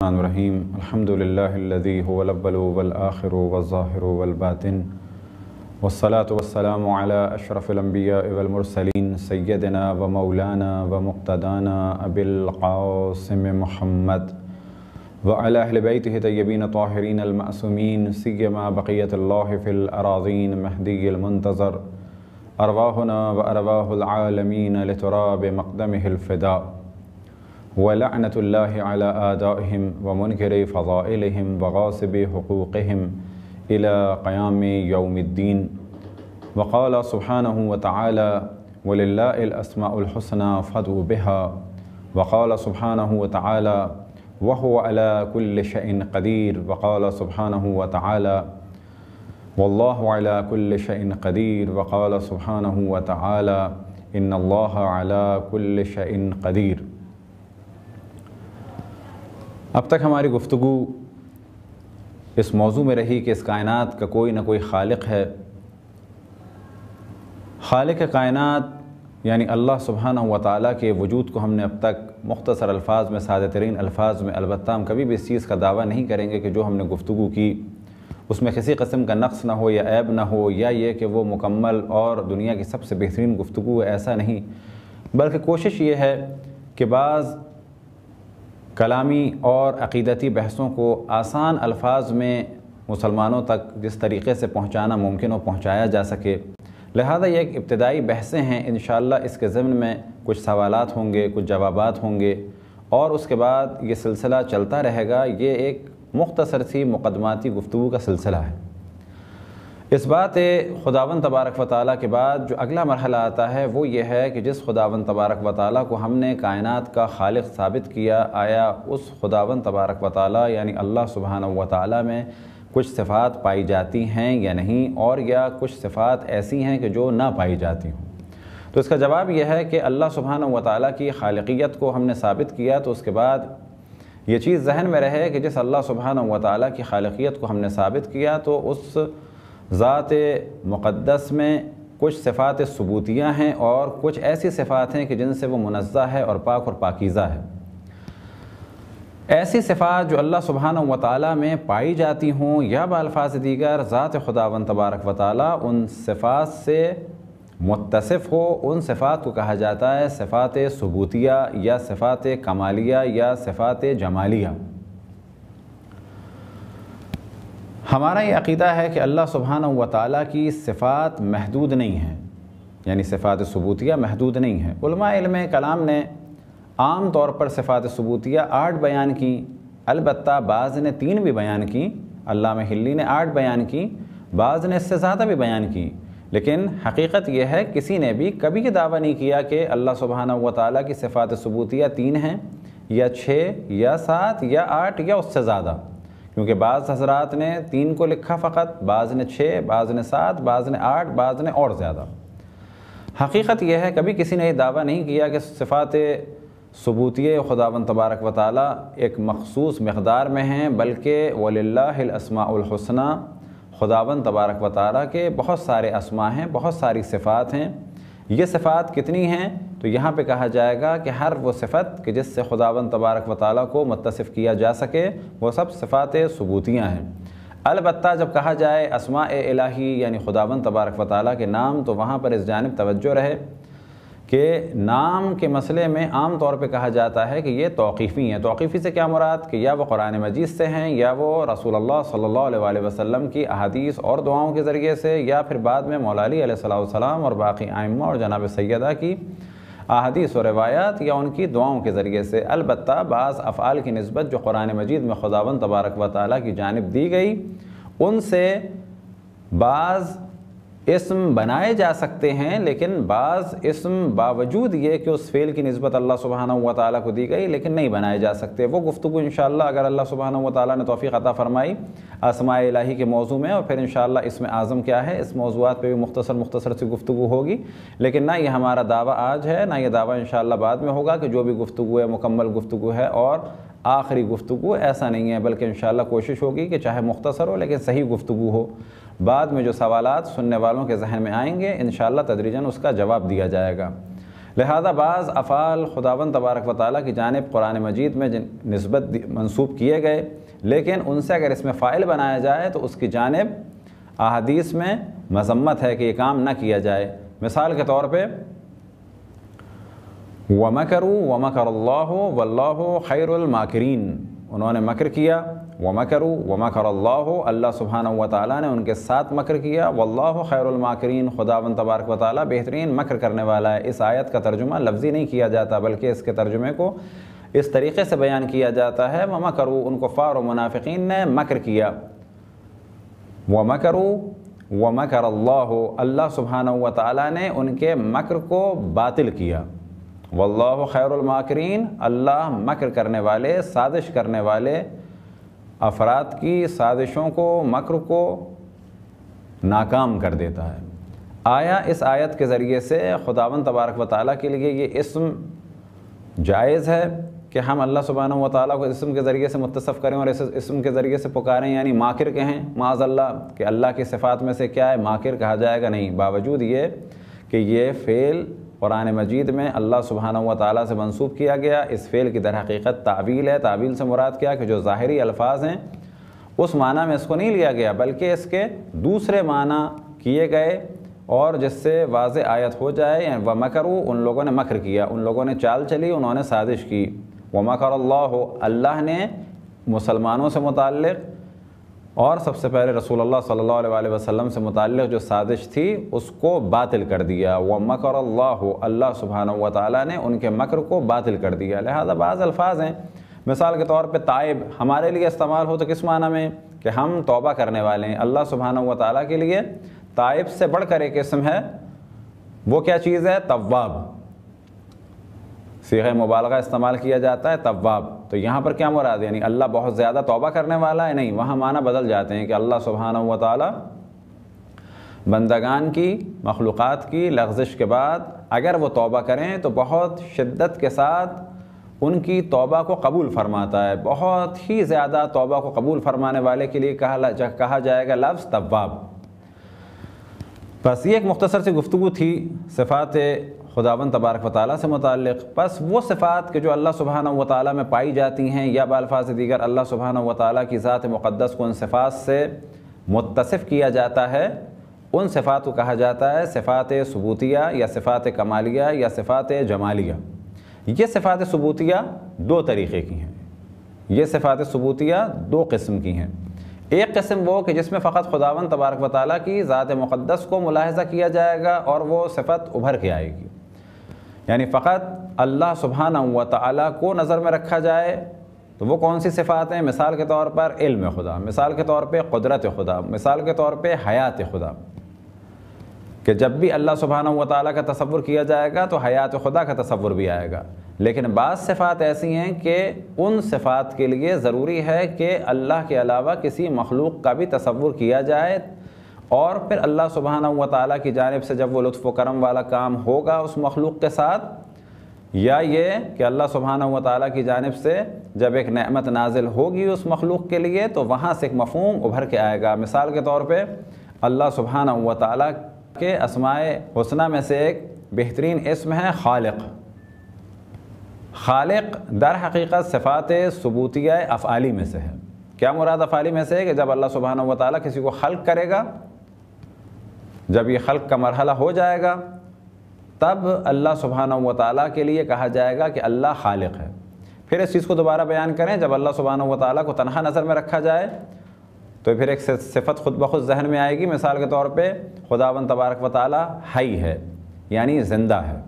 الرحمن الرحیم الحمد للہ الذی هو الاول والآخر والظاہر والباطن والصلاة والسلام علی اشرف الانبیاء والمرسلین سیدنا و مولانا و مقتدانا ابی القاسم محمد وعلی اہل بیتہ طیبین طاہرین المعصومین سیما بقیت اللہ فی الاراضین مہدی المنتظر ارواحنا و ارواح العالمین لتراب مقدمہ الفداء وَلَعْنَةُ اللَّهِ عَلَىٰ آدَائِهِمْ وَمُنْكِرِ فَضَائِلِهِمْ وَغَاصِبِ حُقُوقِهِمْ إِلَىٰ قِيَامِ يَوْمِ الدِّينِ وقال سبحانه وتعالى وَلِلَّهِ الْأَسْمَاءُ الْحُسْنَىٰ فَادْعُوا بِهَا وقال سبحانه وتعالى وَهُوَ عَلَىٰ كُلِّ شَيْءٍ قَدِيرٌ وقال سبحانه وتعالى وَاللَّهُ عَلَىٰ كُلِّ شَيْءٍ قَدِيرٌ وقال سبحانه وتعالى إِنَّ اللَّهَ عَلَىٰ كُلِّ شَيْءٍ قَدِيرٌ۔ اب تک ہماری گفتگو اس موضوع میں رہی کہ اس کائنات کا کوئی نہ کوئی خالق ہے۔ خالق کائنات یعنی اللہ سبحانہ و تعالیٰ کے وجود کو ہم نے اب تک مختصر الفاظ میں، سادہ ترین الفاظ میں، البتہ ہم کبھی بھی اس چیز کا دعویٰ نہیں کریں گے کہ جو ہم نے گفتگو کی اس میں کسی قسم کا نقص نہ ہو یا عیب نہ ہو، یا یہ کہ وہ مکمل اور دنیا کی سب سے بہترین گفتگو ہے، ایسا نہیں، بلکہ کوشش یہ ہے کہ بعض کلامی اور عقیدتی بحثوں کو آسان الفاظ میں مسلمانوں تک جس طریقے سے پہنچانا ممکن ہو پہنچایا جا سکے۔ لہذا یہ ایک ابتدائی بحثیں ہیں، انشاءاللہ اس کے ضمن میں کچھ سوالات ہوں گے، کچھ جوابات ہوں گے، اور اس کے بعد یہ سلسلہ چلتا رہے گا۔ یہ ایک مختصر سی مقدماتی گفتگو کا سلسلہ ہے۔ اس بات خداوند تبارک و تعالیٰ کے بعد جو اگلا مرحلہ آتا ہے وہ یہ ہے کہ جس خداوند تبارک و تعالیٰ کو ہم نے کائنات کا خالق ثابت کیا، آیا اس خداوند تبارک و تعالیٰ یعنی اللہ سبحانہ و تعالیٰ میں کچھ صفات پائی جاتی ہیں یا نہیں، اور یا کچھ صفات ایسی ہیں کہ جو نہ پائی جاتی ہوں؟ تو اس کا جواب یہ ہے کہ اللہ سبحانہ و تعالیٰ کی خالقیت کو ہم نے ثابت کیا، تو اس کے بعد یہ چیز ذہن میں رہے کہ جس اللہ سبحانہ و تعالیٰ کی خالقیت کو ہم نے ثابت کیا تو اس ذات مقدس میں کچھ صفات ثبوتیہ ہیں اور کچھ ایسی صفات ہیں کہ جن سے وہ منزہ ہے اور پاک اور پاکیزہ ہے۔ ایسی صفات جو اللہ سبحانہ و تعالیٰ میں پائی جاتی ہوں، یا بالفاظ دیگر ذات خداوند تبارک و تعالیٰ ان صفات سے متصف ہو، ان صفات کو کہا جاتا ہے صفات ثبوتیہ یا صفات کمالیہ یا صفات جمالیہ۔ ہمارا یہ عقیدہ ہے کہ اللہ سبحانہ و تعالیٰ کی صفات محدود نہیں ہیں، یعنی صفات ثبوتیہ محدود نہیں ہیں۔ علماء علم کلام نے عام طور پر صفات ثبوتیہ 8 بیان کی، البتہ بعض نے 3 بھی بیان کی۔ علامہ حلی نے 8 بیان کی، بعض نے اس سے زیادہ بھی بیان کی، لیکن حقیقت یہ ہے کسی نے بھی کبھی یہ دعویٰ نہیں کیا کہ اللہ سبحانہ و تعالیٰ کی صفات ثبوتیہ 3 ہیں یا 6 یا 7 یا 8 یا اس سے زیادہ، کیونکہ بعض حضرات نے 3 کو لکھا فقط، بعض نے 6، بعض نے 7، بعض نے 8، بعض نے اور زیادہ۔ حقیقت یہ ہے کبھی کسی نے یہ دعویٰ نہیں کیا کہ صفات ثبوتیہ خداوند تبارک و تعالیٰ ایک مخصوص مقدار میں ہیں، بلکہ وَلِلَّهِ الْأَسْمَاءُ الْحُسْنَىٰ خداوند تبارک و تعالیٰ کے بہت سارے اسماء ہیں، بہت ساری صفات ہیں۔ یہ صفات کتنی ہیں؟ تو یہاں پہ کہا جائے گا کہ ہر وہ صفت کہ جس سے خداوند تبارک و تعالیٰ کو متصف کیا جا سکے وہ سب صفات ثبوتیہ ہیں۔ البتہ جب کہا جائے اسماء الہی یعنی خداوند تبارک و تعالیٰ کے نام، تو وہاں پر اس جانب توجہ رہے کہ نام کے مسئلے میں عام طور پہ کہا جاتا ہے کہ یہ توقیفی ہیں۔ توقیفی سے کیا مراد؟ کہ یا وہ قرآن مجید سے ہیں، یا وہ رسول اللہ صلی اللہ علیہ وسلم کی احادیث اور دعاؤں کے ذریعے سے، یا پھر بعد میں مولا علی علیہ السلام اور باقی ائمہ اور جناب سیدہ کی احادیث و روایات یا ان کی دعاؤں کے ذریعے سے۔ البتہ بعض افعال کی نسبت جو قرآن مجید میں خداوند تبارک و تعالیٰ کی جانب دی گئی، ان سے بعض اسم بنائے جا سکتے ہیں، لیکن بعض اسم باوجود یہ کہ اس فعل کی نسبت اللہ سبحانہ و تعالیٰ کو دی گئی لیکن نہیں بنائے جا سکتے۔ وہ گفتگو انشاءاللہ اگر اللہ سبحانہ و تعالیٰ نے توفیق عطا فرمائی اسماء الہی کے موضوع میں، اور پھر انشاءاللہ اسم اعظم کیا ہے، اس موضوعات پہ بھی مختصر سی گفتگو ہوگی، لیکن نہ یہ ہمارا دعویٰ آج ہے، نہ یہ دعویٰ انشاءاللہ بعد میں ہوگا کہ جو بھی گفتگو ہے مکمل گفتگو ہے اور آخری گفتگو، ایسا نہیں ہے، بلکہ انشاءاللہ کوشش ہوگی کہ چاہے مختصر ہو لیکن صحیح گفتگو ہو۔ بعد میں جو سوالات سننے والوں کے ذہن میں آئیں گے انشاءاللہ تدریجاً اس کا جواب دیا جائے گا۔ لہذا بعض افعال خداوند تبارک و تعالیٰ کی جانب قرآن مجید میں نسبت منسوب کیے گئے، لیکن ان سے اگر اس میں فاعل بنایا جائے تو اس کی جانب احادیث میں مذمت ہے کہ یہ کام نہ کیا جائے۔ مثال کے طور پہ وَمَكَرُوا وَمَكَرَ اللَّهُ وَاللَّهُ خَيْرُ الْمَاكِرِينَ، انہوں نے مکر کیا، وَمَكَرُوا وَمَكَرَ اللَّهُ، اللہ سبحانہ و تعالیٰ نے ان کے ساتھ مکر کیا، وَاللَّهُ خَيْرُ الْمَاكِرِينَ، خداوند تبارک و تعالیٰ بہترین مکر کرنے والا ہے۔ اس آیت کا ترجمہ لفظی نہیں کیا جاتا بلکہ اس کے ترجمے کو اس طریقے سے بیان کیا جاتا ہے، وَمَكَرُوا، ان کفار و منافقین نے مکر کیا، وَمَكَرُوا وَمَكَرَ اللَّهُ، اللہ سبحانہ و تعالیٰ نے ان کے مکر کو باطل کیا، واللہ خیر الماکرین، اللہ مکر کرنے والے، سازش کرنے والے افراد کی سازشوں کو، مکر کو ناکام کر دیتا ہے۔ آیا اس آیت کے ذریعے سے خداوند تبارک و تعالیٰ کے لیے یہ اسم جائز ہے کہ ہم اللہ سبحانہ و تعالیٰ کو اسم کے ذریعے سے متصف کریں اور اس اسم کے ذریعے سے پکاریں، یعنی ماکر کہیں معاذ اللہ، کہ اللہ کی صفات میں سے کیا ہے ماکر کہا جائے گا؟ نہیں، باوجود یہ کہ یہ فعل قرآن مجید میں اللہ سبحانہ و تعالیٰ سے منسوب کیا گیا، اس فعل کی در حقیقت تعویل ہے۔ تعویل سے مراد کیا کہ جو ظاہری الفاظ ہیں اس معنی میں اس کو نہیں لیا گیا بلکہ اس کے دوسرے معنی کیے گئے، اور جس سے واضح آیت ہو جائے، یعنی وَمَكَرُوا، ان لوگوں نے مکر کیا، ان لوگوں نے چال چلی، انہوں نے سازش کی، وَمَكَرَ اللَّهُ، اللہ نے مسلمانوں سے متعلق اور سب سے پہلے رسول اللہ صلی اللہ علیہ وسلم سے متعلق جو سازش تھی اس کو باطل کر دیا، وَمَكَرَ اللَّهُ، اللہ سبحانہ و تعالیٰ نے ان کے مکر کو باطل کر دیا۔ لہذا بعض الفاظ ہیں، مثال کے طور پہ تائب ہمارے لیے استعمال ہو تو کس معنی میں؟ کہ ہم توبہ کرنے والے ہیں۔ اللہ سبحانہ و تعالیٰ کے لیے تائب سے بڑھ کر ایک اسم ہے، وہ کیا چیز ہے؟ تواب، صیغہ مبالغہ استعمال کیا جاتا ہے تواب۔ تو یہاں پر کیا مراد ہے؟ یعنی اللہ بہت زیادہ توبہ کرنے والا ہے؟ نہیں، وہاں معنی بدل جاتے ہیں کہ اللہ سبحانہ و تعالیٰ بندگان کی، مخلوقات کی لغزش کے بعد اگر وہ توبہ کریں تو بہت شدت کے ساتھ ان کی توبہ کو قبول فرماتا ہے، بہت ہی زیادہ توبہ کو قبول فرمانے والے کے لیے کہا جائے گا لفظ تواب۔ بس یہ ایک مختصر سی گفتگو تھی صفات خداوند تبارک و تعالیٰ سے متعلق۔ بس وہ صفات کہ جو اللہ سبحانہ و تعالیٰ میں پائی جاتی ہیں، یا بالفاظ دیگر اللہ سبحانہ و تعالیٰ کی ذات مقدس کو ان صفات سے متصف کیا جاتا ہے، ان صفات کو کہا جاتا ہے صفات ثبوتیہ یا صفات کمالیہ یا صفات جمالیہ۔ یہ صفات ثبوتیہ دو طریقے کی ہیں، یہ صفات ثبوتیہ دو قسم کی ہیں۔ ایک قسم وہ کہ جس میں فقط خداوند تبارک و تعالیٰ کی ذات مقدس کو ملاحظہ کیا جائے گا اور وہ صفت ابھر کے آئے گی، یعنی فقط اللہ سبحانہ و تعالیٰ کو نظر میں رکھا جائے تو وہ کون سی صفات ہیں؟ مثال کے طور پر علم خدا، مثال کے طور پہ قدرت خدا، مثال کے طور پہ حیات خدا، کہ جب بھی اللہ سبحانہ و تعالیٰ کا تصور کیا جائے گا تو حیات خدا کا تصور بھی آئے گا۔ لیکن بعض صفات ایسی ہیں کہ ان صفات کے لیے ضروری ہے کہ اللہ کے علاوہ کسی مخلوق کا بھی تصور کیا جائے، اور پھر اللہ سبحانہ و تعالیٰ کی جانب سے جب وہ لطف و کرم والا کام ہوگا اس مخلوق کے ساتھ، یا یہ کہ اللہ سبحانہ و تعالیٰ کی جانب سے جب ایک نعمت نازل ہوگی اس مخلوق کے لیے تو وہاں سے ایک مفہوم ابھر کے آئے گا۔ مثال کے طور پہ اللہ سبحانہ و تعالیٰ کے اسماء حسنہ میں سے ایک بہترین اسم ہے خالق۔ خالق در حقیقت صفات ثبوتیہ افعالی میں سے ہے۔ کیا مراد افعالی میں سے ہے؟ کہ جب اللہ سبحانہ و تعالیٰ کسی کو خلق کرے گا، جب یہ خلق کا مرحلہ ہو جائے گا تب اللہ سبحانہ و تعالیٰ کے لیے کہا جائے گا کہ اللہ خالق ہے۔ پھر اس چیز کو دوبارہ بیان کریں، جب اللہ سبحانہ و تعالیٰ کو تنہا نظر میں رکھا جائے تو پھر ایک صفت خود بخود ذہن میں آئے گی، مثال کے طور پہ خداوند تبارک و تعالیٰ حی ہے، یعنی زندہ ہے۔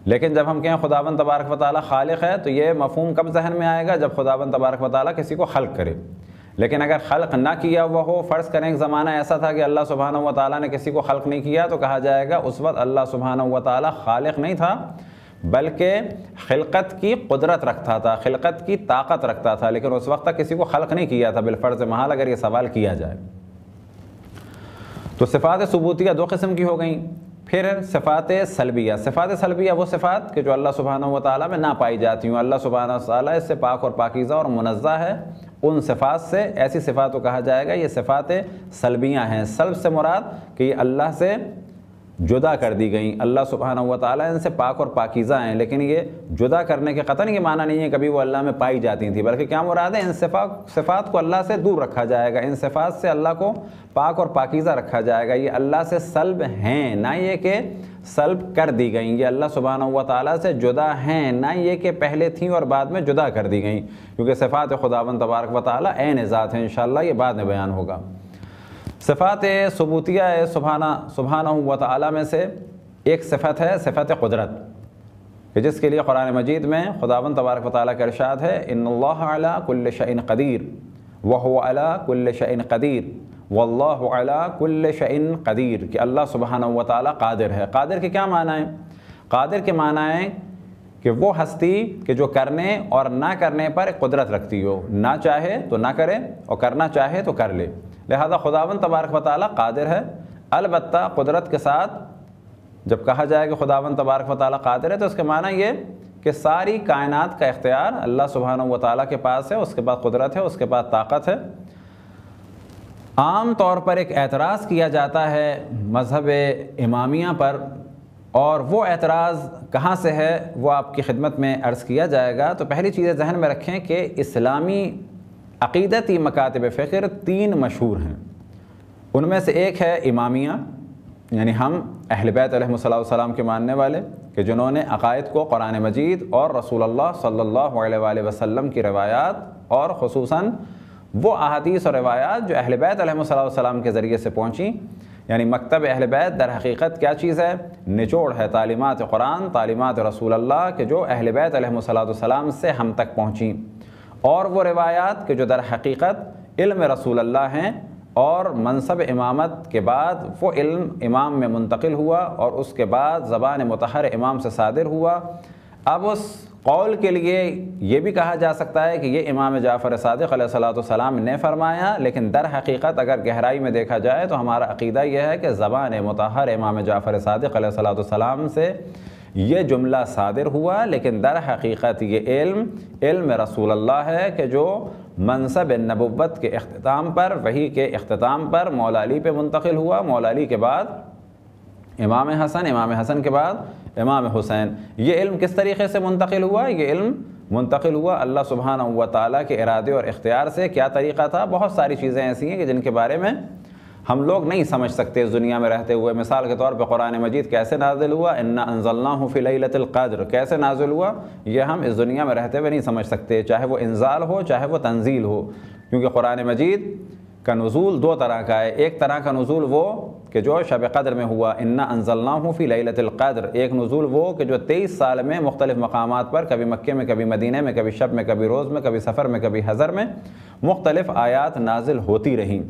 لیکن جب ہم کہیں خداوند تبارک و تعالیٰ خالق ہے تو یہ مفہوم کب ذہن میں آئے گا؟ جب خداوند تبارک و تعالیٰ کسی کو خلق کرے۔ لیکن اگر خلق نہ کیا ہوا ہو، فرض کریں ایک زمانہ ایسا تھا کہ اللہ سبحانہ و تعالیٰ نے کسی کو خلق نہیں کیا، تو کہا جائے گا اس وقت اللہ سبحانہ و تعالیٰ خالق نہیں تھا بلکہ خلقت کی قدرت رکھتا تھا، خلقت کی طاقت رکھتا تھا، لیکن اس وقت تک کسی کو خلق نہیں کیا تھا بالفرض محال اگر یہ سوال کیا جائے۔ تو صفات ثبوتیہ دو قسم کی ہو گئیں۔ پھر صفات سلبیہ، صفات سلبیہ وہ صفات کہ جو اللہ سبحانہ و تعالیٰ میں نہ پائی جاتی ہوں، اللہ سبحانہ و تعالیٰ اس سے پاک اور پاکیزہ اور منزہ ہے، ان صفات سے، ایسی صفات کو کہا جائے گا یہ صفات سلبیہ ہیں۔ سلب سے مراد کہ یہ اللہ سے جدا کر دی گئیں، اللہ سبحانہ و تعالیٰ ان سے پاک اور پاکیزہ ہیں، لیکن یہ جدا کرنے کے قطعاً یہ معنی نہیں ہے کبھی وہ اللہ میں پائی جاتی تھیں، بلکہ کیا مراد ہے ان صفات کو اللہ سے دور رکھا جائے گا، ان صفات سے اللہ کو پاک اور پاکیزہ رکھا جائے گا، یہ اللہ سے سلب ہیں، نہ یہ کہ سلب کر دی گئیں، یہ اللہ سبحانہ و تعالیٰ سے جدا ہیں، نہ یہ کہ پہلے تھیں اور بعد میں جدا کر دی گئیں، کیونکہ صفات خداوند تبارک و تعالیٰ عین ذات ہیں، انشاءاللہ یہ بعد میں بیان ہوگا۔ صفات ثبوتیہ سبحانہ و تعالیٰ میں سے ایک صفت ہے صفت قدرت، کہ جس کے لیے قرآن مجید میں خداوند تبارک و تعالیٰ کا ارشاد ہے ان اللہ علی کل شیء قدیر وہو علی کل شیء قدیر واللہ علی کل شیء قدیر، کہ اللہ سبحانہ و تعالیٰ قادر ہے۔ قادر کے کیا معنی ہیں؟ قادر کے معنی ہیں کہ وہ ہستی کہ جو کرنے اور نہ کرنے پر قدرت رکھتی ہو، نہ چاہے تو نہ کرے اور کرنا چاہے تو کر لے، لہذا خداوند تبارک و تعالیٰ قادر ہے۔ البتہ قدرت کے ساتھ جب کہا جائے کہ خداوند تبارک و تعالیٰ قادر ہے تو اس کے معنی یہ کہ ساری کائنات کا اختیار اللہ سبحانہ و تعالیٰ کے پاس ہے، اس کے بعد قدرت ہے، اس کے بعد طاقت ہے۔ عام طور پر ایک اعتراض کیا جاتا ہے مذہب امامیہ پر، اور وہ اعتراض کہاں سے ہے وہ آپ کی خدمت میں عرض کیا جائے گا۔ تو پہلی چیز ذہن میں رکھیں کہ اسلامی عقیدتی مکاتب فکر 3 مشہور ہیں، ان میں سے ایک ہے امامیہ، یعنی ہم اہل بیت علیہم السلام کے ماننے والے، کہ جنہوں نے عقائد کو قرآن مجید اور رسول اللہ صلی اللہ علیہ وآلہ وسلم کی روایات اور خصوصاً وہ احادیث اور روایات جو اہل بیت علیہم السلام کے ذریعے سے پہنچیں، یعنی مکتب اہل بیت در حقیقت کیا چیز ہے؟ نچوڑ ہے تعلیمات قرآن، تعلیمات رسول اللہ کہ جو اہل بیت علیہم السلام سے ہم تک پہنچیں، اور وہ روایات کہ جو در حقیقت علم رسول اللہ ہیں، اور منصب امامت کے بعد وہ علم امام میں منتقل ہوا اور اس کے بعد زبان مطہر امام سے صادر ہوا۔ اب اس قول کے لیے یہ بھی کہا جا سکتا ہے کہ یہ امام جعفر صادق علیہ السلام نے فرمایا، لیکن در حقیقت اگر گہرائی میں دیکھا جائے تو ہمارا عقیدہ یہ ہے کہ زبان مطہر امام جعفر صادق علیہ السلام سے یہ جملہ صادر ہوا، لیکن در حقیقت یہ علم رسول اللہ ہے کہ جو منصب نبوت کے اختتام پر، وحی کے اختتام پر مولا علی پہ منتقل ہوا، مولا علی کے بعد امام حسن کے بعد امام حسین۔ یہ علم کس طریقے سے منتقل ہوا؟ یہ علم منتقل ہوا اللہ سبحانہ و تعالیٰ کے ارادے اور اختیار سے۔ کیا طریقہ تھا؟ بہت ساری چیزیں ایسی ہیں کہ جن کے بارے میں ہم لوگ نہیں سمجھ سکتے اس دنیا میں رہتے ہوئے۔ مثال کے طور پہ قرآن مجید کیسے نازل ہوا؟ انا انزلناہ فی لیلۃ القدر، کیسے نازل ہوا؟ یہ ہم اس دنیا میں رہتے ہوئے نہیں سمجھ سکتے، چاہے وہ انزال ہو چاہے وہ تنزیل ہو، کیونکہ قرآن مجید کا نزول 2 طرح کا ہے۔ ایک طرح کا نزول وہ کہ جو شب قدر میں ہوا، انا انزلناہ فی لیلۃ القدر۔ ایک نزول وہ کہ جو 23 سال میں مختلف مقامات پر، کبھی مکے میں، کبھی مدینہ میں، کبھی شب میں، کبھی روز میں، کبھی سفر میں، کبھی حضر میں مختلف آیات نازل ہوتی رہیں۔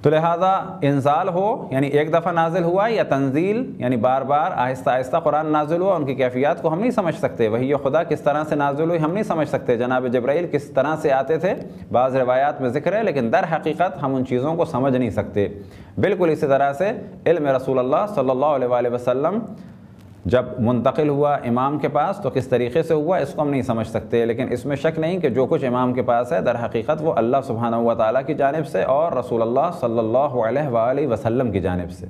تو لہذا انزال ہو یعنی ایک دفعہ نازل ہوا، یا تنزیل یعنی بار بار آہستہ آہستہ قرآن نازل ہوا، ان کی کیفیات کو ہم نہیں سمجھ سکتے۔ وحی خدا کس طرح سے نازل ہوئی ہم نہیں سمجھ سکتے، جناب جبرائیل کس طرح سے آتے تھے بعض روایات میں ذکر ہے، لیکن در حقیقت ہم ان چیزوں کو سمجھ نہیں سکتے۔ بالکل اسی طرح سے علم رسول اللہ صلی اللہ علیہ وآلہ وسلم جب منتقل ہوا امام کے پاس تو کس طریقے سے ہوا اس کو ہم نہیں سمجھ سکتے، لیکن اس میں شک نہیں کہ جو کچھ امام کے پاس ہے در حقیقت وہ اللہ سبحانہ و تعالیٰ کی جانب سے اور رسول اللہ صلی اللہ علیہ وآلہ وسلم کی جانب سے۔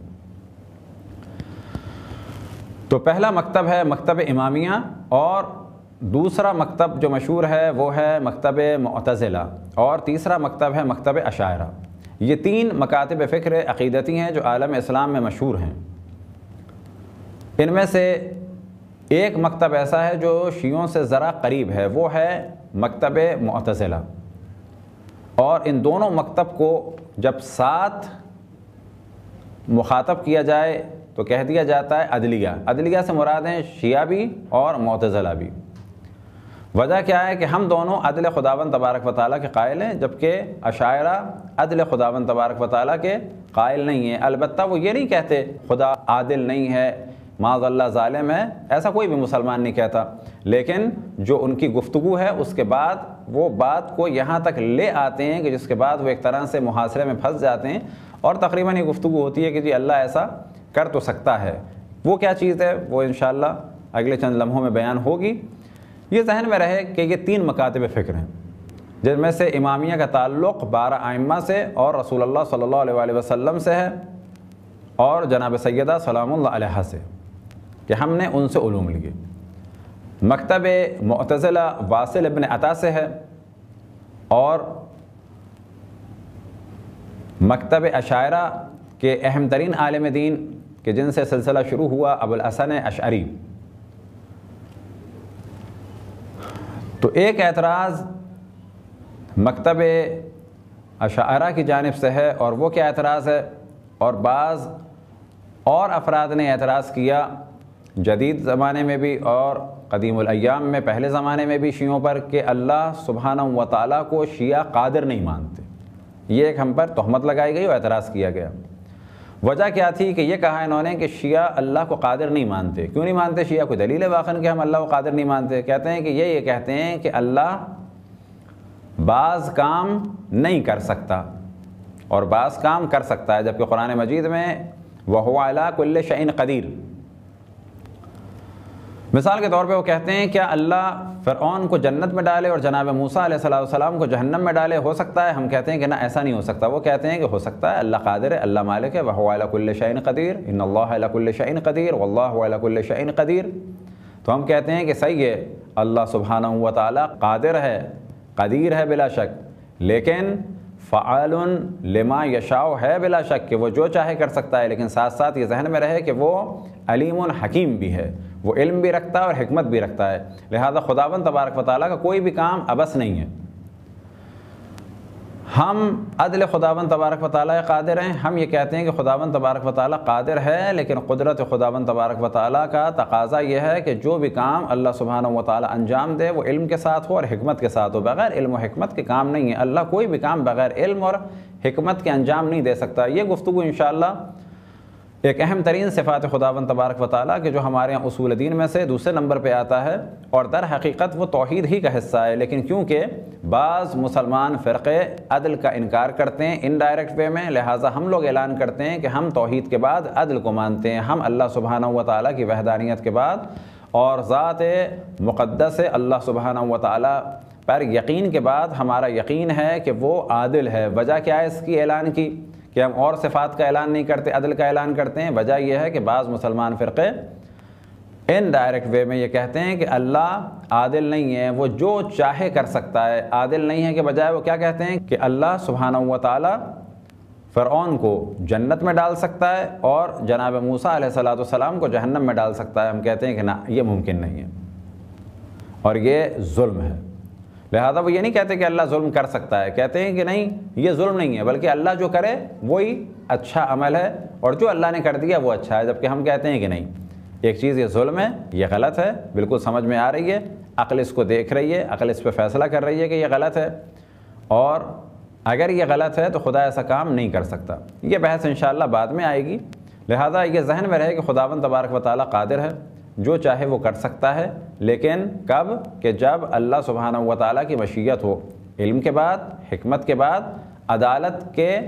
تو پہلا مکتب ہے مکتب امامیہ، اور دوسرا مکتب جو مشہور ہے وہ ہے مکتب معتزلہ، اور تیسرا مکتب ہے مکتب اشاعرہ۔ یہ 3 مکاتب فکر عقیدتی ہیں جو عالم اسلام میں مشہور ہیں۔ ان میں سے ایک مکتب ایسا ہے جو شیعوں سے ذرا قریب ہے، وہ ہے مکتب معتزلہ، اور ان دونوں مکتب کو جب ساتھ مخاطب کیا جائے تو کہہ دیا جاتا ہے عدلیہ۔ عدلیہ سے مراد ہیں شیعہ بھی اور معتزلہ بھی۔ وجہ کیا ہے کہ ہم دونوں عدل خداوند تبارک و تعالیٰ کے قائل ہیں، جبکہ اشاعرہ عدل خداوند تبارک و تعالیٰ کے قائل نہیں ہیں۔ البتہ وہ یہ نہیں کہتے خدا عادل نہیں ہے، معاذ اللہ ظالم ہے، ایسا کوئی بھی مسلمان نہیں کہتا، لیکن جو ان کی گفتگو ہے اس کے بعد وہ بات کو یہاں تک لے آتے ہیں کہ جس کے بعد وہ ایک طرح سے محاصرے میں پھنس جاتے ہیں، اور تقریباً یہ گفتگو ہوتی ہے کہ جی اللہ ایسا کر تو سکتا ہے۔ وہ کیا چیز ہے وہ انشاءاللہ اگلے چند لمحوں میں بیان ہوگی۔ یہ ذہن میں رہے کہ یہ 3 مکاتب فکر ہیں، جن میں سے امامیہ کا تعلق 12 ائمہ سے اور رسول اللہ صلی اللہ علیہ وآلہ وسلم سے ہے، اور جناب سیدہ سلام اللہ علیہا سے کہ ہم نے ان سے علوم لیے۔ مکتب معتزلہ واصل ابن عطا سے ہے، اور مکتب اشاعرہ کے اہم ترین عالم دین کہ جن سے سلسلہ شروع ہوا ابو الحسن اشعری۔ تو ایک اعتراض مکتب اشاعرہ کی جانب سے ہے، اور وہ کیا اعتراض ہے، اور بعض اور افراد نے اعتراض کیا جدید زمانے میں بھی اور قدیم الایام میں، پہلے زمانے میں بھی شیعوں پر، کہ اللہ سبحانہ و تعالیٰ کو شیعہ قادر نہیں مانتے۔ یہ ایک ہم پر تہمت لگائی گئی اور اعتراض کیا گیا۔ وجہ کیا تھی کہ یہ کہا انہوں نے کہ شیعہ اللہ کو قادر نہیں مانتے۔ کیوں نہیں مانتے شیعہ؟ کوئی دلیل ہے واقعاً کہ ہم اللہ کو قادر نہیں مانتے؟ کہتے ہیں کہ یہ کہتے ہیں کہ اللہ بعض کام نہیں کر سکتا اور بعض کام کر سکتا ہے، جبکہ قرآن مجید میں وَهُوَ عَلَىٰ كُلِّ شَيْءٍ قَدِيرٌ۔ مثال کے طور پہ وہ کہتے ہیں کیا اللہ فرعون کو جنت میں ڈالے اور جناب موسیٰ علیہ السلام کو جہنم میں ڈالے؟ ہو سکتا ہے؟ ہم کہتے ہیں کہ نہ، ایسا نہیں ہو سکتا۔ وہ کہتے ہیں کہ ہو سکتا ہے، اللہ قادر ہے، اللہ مالک ہے، وَهُوَ عَلَىٰ كُلِّ شَيْءٍ قَدِيرٌ، إِنَّ اللَّهَ عَلَىٰ كُلِّ شَيْءٍ قَدِيرٌ وَاللَّهُ عَلَىٰ كُلِّ شَيْءٍ قَدِيرٌ۔ تو ہم کہتے ہیں کہ صحیح ہے، اللہ سبحانہ و تعالیٰ قادر ہے، قدیر ہے بلا شک، لیکن فعال لما یشاء ہے بلا شک کہ وہ جو چاہے کر سکتا ہے، لیکن ساتھ ساتھ یہ ذہن میں رہے کہ وہ علیم حکیم بھی ہے، وہ علم بھی رکھتا ہے اور حکمت بھی رکھتا ہے۔ لہذا خداوند تبارک و تعالیٰ کا کوئی بھی کام عبث نہیں ہے۔ ہم عدل خداوند تبارک و تعالیٰ قادر ہیں، ہم یہ کہتے ہیں کہ خداوند تبارک و تعالیٰ قادر ہے، لیکن قدرت خداوند تبارک و تعالیٰ کا تقاضا یہ ہے کہ جو بھی کام اللہ سبحانہ و تعالیٰ انجام دے وہ علم کے ساتھ ہو اور حکمت کے ساتھ ہو۔ بغیر علم و حکمت کے کام نہیں ہے، اللہ کوئی بھی کام بغیر علم اور حکمت کے انجام نہیں دے سکتا۔ یہ گفتگو انشاءاللہ ایک اہم ترین صفات خداوند تبارک و تعالیٰ کہ جو ہمارے یہاں اصول دین میں سے دوسرے نمبر پہ آتا ہے، اور در حقیقت وہ توحید ہی کا حصہ ہے، لیکن کیونکہ بعض مسلمان فرقے عدل کا انکار کرتے ہیں انڈائریکٹ وے میں، لہٰذا ہم لوگ اعلان کرتے ہیں کہ ہم توحید کے بعد عدل کو مانتے ہیں، ہم اللہ سبحانہ و تعالیٰ کی وحدانیت کے بعد اور ذات مقدس اللہ سبحانہ و تعالیٰ پر یقین کے بعد ہمارا یقین ہے کہ وہ عادل ہے۔ وجہ کیا ہے اس کی اعلان کی کہ ہم اور صفات کا اعلان نہیں کرتے، عدل کا اعلان کرتے ہیں؟ وجہ یہ ہے کہ بعض مسلمان فرقے انڈائریکٹ وے میں یہ کہتے ہیں کہ اللہ عادل نہیں ہے، وہ جو چاہے کر سکتا ہے۔ عادل نہیں ہے کہ بجائے وہ کیا کہتے ہیں کہ اللہ سبحانہ و تعالیٰ فرعون کو جنت میں ڈال سکتا ہے اور جناب موسیٰ علیہ السلام کو جہنم میں ڈال سکتا ہے۔ ہم کہتے ہیں کہ نہ، یہ ممکن نہیں ہے اور یہ ظلم ہے۔ لہذا وہ یہ نہیں کہتے کہ اللہ ظلم کر سکتا ہے، کہتے ہیں کہ نہیں، یہ ظلم نہیں ہے، بلکہ اللہ جو کرے وہی اچھا عمل ہے، اور جو اللہ نے کر دیا وہ اچھا ہے، جبکہ ہم کہتے ہیں کہ نہیں، ایک چیز یہ ظلم ہے، یہ غلط ہے، بالکل سمجھ میں آ رہی ہے، عقل اس کو دیکھ رہی ہے، عقل اس پہ فیصلہ کر رہی ہے کہ یہ غلط ہے، اور اگر یہ غلط ہے تو خدا ایسا کام نہیں کر سکتا۔ یہ بحث انشاءاللہ بعد میں آئے گی، لہذا یہ ذہن میں رہے کہ خداوند تبارک و تعالیٰ قادر ہے، جو چاہے وہ کر سکتا ہے، لیکن کب؟ کہ جب اللہ سبحانہ و تعالیٰ کی مشیت ہو، علم کے بعد، حکمت کے بعد، عدالت کے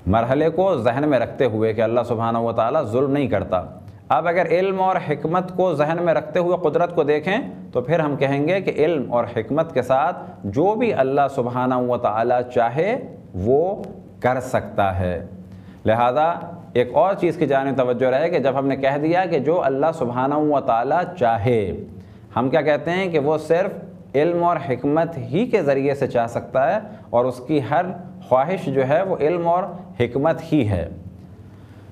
مرحلے کو ذہن میں رکھتے ہوئے کہ اللہ سبحانہ و تعالیٰ ظلم نہیں کرتا۔ اب اگر علم اور حکمت کو ذہن میں رکھتے ہوئے قدرت کو دیکھیں تو پھر ہم کہیں گے کہ علم اور حکمت کے ساتھ جو بھی اللہ سبحانہ و تعالیٰ چاہے وہ کر سکتا ہے۔ لہذا ایک اور چیز کی جانب توجہ رہے کہ جب ہم نے کہہ دیا کہ جو اللہ سبحانہ و تعالیٰ چاہے، ہم کیا کہتے ہیں کہ وہ صرف علم اور حکمت ہی کے ذریعے سے چاہ سکتا ہے، اور اس کی ہر خواہش جو ہے وہ علم اور حکمت ہی ہے۔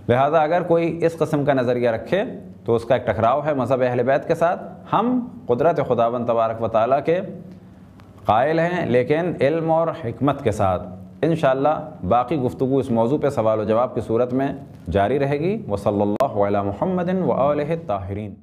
لہذا اگر کوئی اس قسم کا نظریہ رکھے تو اس کا ایک ٹکراؤ ہے مذہب اہل بیت کے ساتھ۔ ہم قدرت خداوند تبارک و تعالیٰ کے قائل ہیں، لیکن علم اور حکمت کے ساتھ۔ انشاءاللہ باقی گفتگو اس موضوع پہ سوال و جواب کی صورت میں جاری رہے گی۔ وصلی اللہ علی محمد و آلہ الطاہرین۔